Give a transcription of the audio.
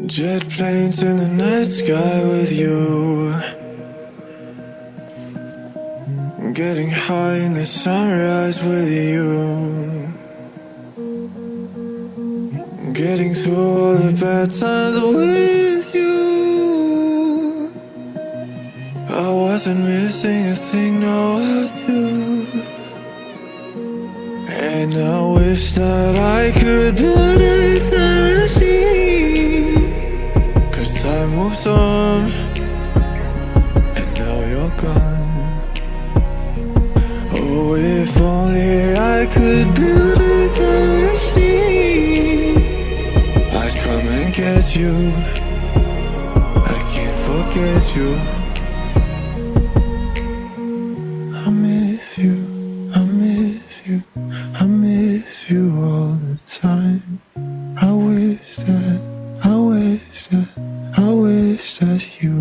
Jet planes in the night sky with you, getting high in the sunrise with you, getting through all the bad times with you. I wasn't missing a thing, now I do. And I wish that I could put a time machine, 'cause time moves on, and now you're gone. Oh, if only I could build a time machine, I'd come and get you. I can't forget you. I miss you, I miss you, I miss you all the time. I wish that, I wish that, I wish that you